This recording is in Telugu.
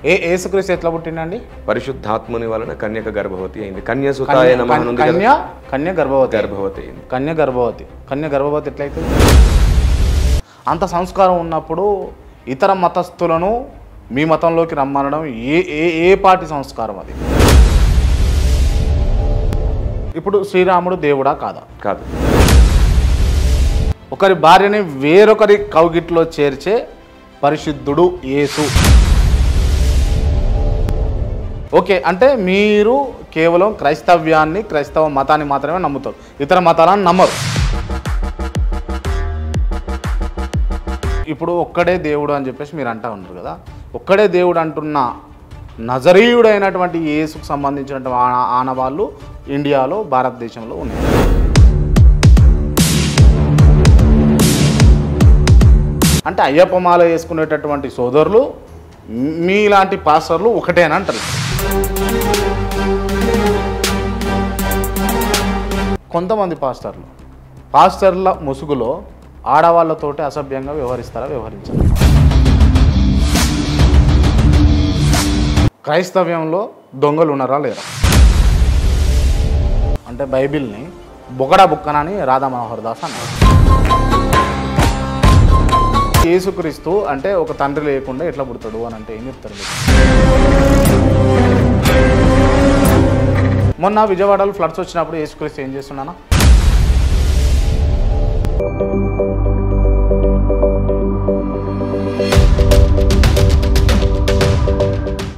యేసుక్రీస్తు ఎట్లా పుట్టిండండి? పరిశుద్ధాత్మని వలన కన్యక గర్భవతి అయింది. కన్యసుతాయ నమః ఉంది కదా. కన్య గర్భవతి అయింది. కన్య గర్భవతి ఎట్లయితుంది? అంత సంస్కారం ఉన్నప్పుడు ఇతర మతస్థులను మీ మతంలోకి రమ్మనడం ఏ పార్టీ సంస్కారం అది? ఇప్పుడు శ్రీరాముడు దేవుడా కాదా? కాదు. ఒకరి భార్యని వేరొకరి కౌగిట్లో చేర్చే పరిశుద్ధుడు యేసు. ఓకే, అంటే మీరు కేవలం క్రైస్తవ్యాన్ని, క్రైస్తవ మతాన్ని మాత్రమే నమ్ముతారు, ఇతర మతాలను నమ్మరు. ఇప్పుడు ఒక్కడే దేవుడు అని చెప్పేసి మీరు అంటూ ఉంటారు కదా, ఒక్కడే దేవుడు అంటున్న నజరీయుడైనటువంటి యేసుకు సంబంధించినటువంటి ఆనవాళ్ళు ఇండియాలో, భారతదేశంలో ఉన్నాయి. అంటే అయ్యప్ప మాల వేసుకునేటటువంటి సోదరులు మీలాంటి పాస్టర్లు ఒకటేనా అంటారు. కొంతమంది పాస్టర్ల ముసుగులో ఆడవాళ్ళతోటి అసభ్యంగా వ్యవహరించారు. క్రైస్తవ్యంలో దొంగలు ఉన్నారా లేరా? అంటే బైబిల్ని బొగడా బుక్కనని రాధా మనోహర్ దాస్ అన్నారు. యేసుక్రీస్తు అంటే ఒక తండ్రి లేకుండా ఎట్లా పుడతాడు అని అంటే ఏం చెప్తారు మీరు? మొన్న విజయవాడలో ఫ్లడ్స్ వచ్చినప్పుడు యేసుక్రీస్తు ఏం చేస్తున్నానా?